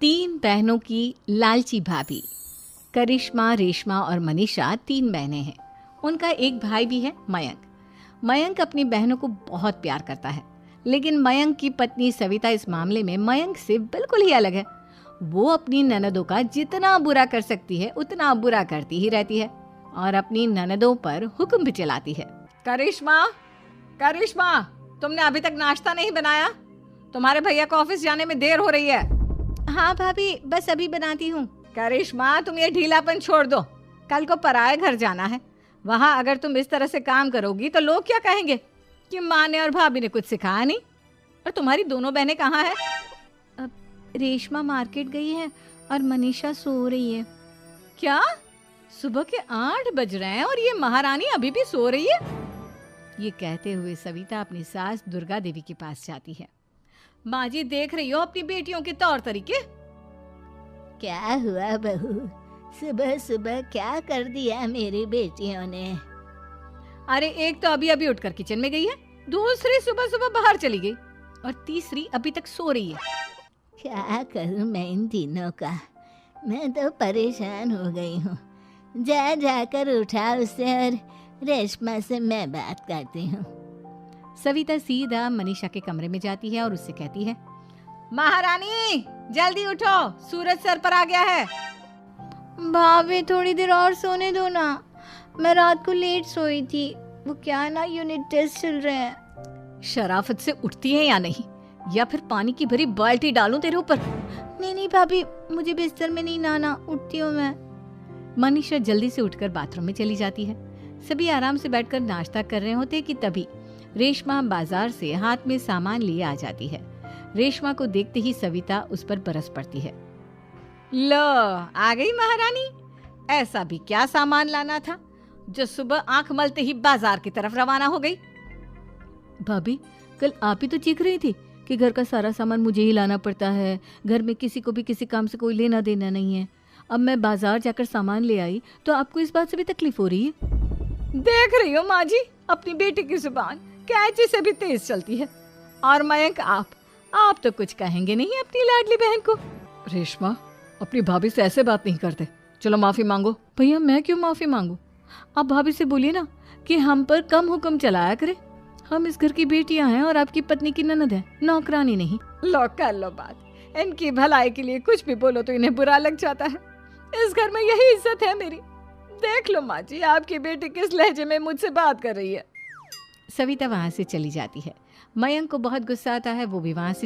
तीन बहनों की लालची भाभी। करिश्मा, रेशमा और मनीषा तीन बहनें हैं। उनका एक भाई भी है, मयंक। मयंक अपनी बहनों को बहुत प्यार करता है, लेकिन मयंक की पत्नी सविता इस मामले में मयंक से बिल्कुल ही अलग है। वो अपनी ननदों का जितना बुरा कर सकती है उतना बुरा करती ही रहती है और अपनी ननदों पर हुक्म भी चलाती है। करिश्मा, करिश्मा, तुमने अभी तक नाश्ता नहीं बनाया? तुम्हारे भैया को ऑफिस जाने में देर हो रही है। हाँ भाभी, बस अभी बनाती हूँ। करिश्मा, तुम ये ढीलापन छोड़ दो। कल को पराए घर जाना है। वहाँ अगर तुम इस तरह से काम करोगी तो लोग क्या कहेंगे कि माँ ने और भाभी ने कुछ सिखाया नहीं। और तुम्हारी दोनों बहनें कहाँ हैं? अब रेशमा मार्केट गई है और मनीषा सो रही है। क्या? सुबह के 8 बज रहे हैं और ये महारानी अभी भी सो रही है? ये कहते हुए सविता अपनी सास दुर्गा देवी के पास जाती है। माँ जी, देख रही हो अपनी बेटियों के तौर तरीके? क्या हुआ बहू, सुबह सुबह क्या कर दिया मेरी बेटियों ने? अरे एक तो अभी अभी उठकर किचन में गई है, दूसरी सुबह सुबह बाहर चली गई और तीसरी अभी तक सो रही है। क्या करूं मैं इन तीनों का? मैं तो परेशान हो गई हूँ। जा जाकर उठा उसे और रेशमा से मैं बात करती हूँ। सविता सीधा मनीषा के कमरे में जाती है और उससे कहती है, महारानी जल्दी उठो, सूरज सर पर आ गया है। भाभी थोड़ी देर और सोने दो ना, मैं रात को लेट सोई थी। वो क्या है ना, यूनिट टेस्ट चल रहे हैं। शराफत से उठती है या नहीं, या फिर पानी की भरी बाल्टी डालूं तेरे ऊपर? नहीं नहीं भाभी, मुझे बिस्तर में नहीं नहाना, उठती हूँ मैं। मनीषा जल्दी से उठकर बाथरूम में चली जाती है। सभी आराम से बैठकर नाश्ता कर रहे होते कि तभी रेशमा बाजार से हाथ में सामान लिए आ जाती है। रेशमा को देखते ही सविता उस पर बरस पड़ती है। लो, आ गई महारानी। ऐसा भी क्या सामान लाना था जो सुबह आंख मलते ही बाजार की तरफ रवाना हो गई? भाभी, कल आप ही तो चीख रही थी कि घर का सारा सामान मुझे ही लाना पड़ता है, घर में किसी को भी किसी काम से कोई लेना देना नहीं है। अब मैं बाजार जाकर सामान ले आई तो आपको इस बात से भी तकलीफ हो रही है? देख रही हो माँ जी, अपनी बेटी की जुबान कैंची से भी तेज चलती है। और मयंक, आप तो कुछ कहेंगे नहीं अपनी लाडली बहन को? रेशमा, अपनी भाभी से ऐसे बात नहीं करते। चलो माफी मांगो। भैया, मैं क्यों माफी मांगू? आप भाभी से बोलिए ना कि हम पर कम हुक्म चलाया करे। हम इस घर की बेटियां हैं और आपकी पत्नी की ननद है, नौकरानी नहीं। लो कर लो बात। इनकी भलाई के लिए कुछ भी बोलो तो इन्हें बुरा लग जाता है। इस घर में यही इज्जत है मेरी। देख लो माँ जी, आपकी बेटी किस लहजे में मुझसे बात कर रही है। सविता वहां से चली जाती है। मयंक को बहुत गुस्सा आता है, वो भी वहां से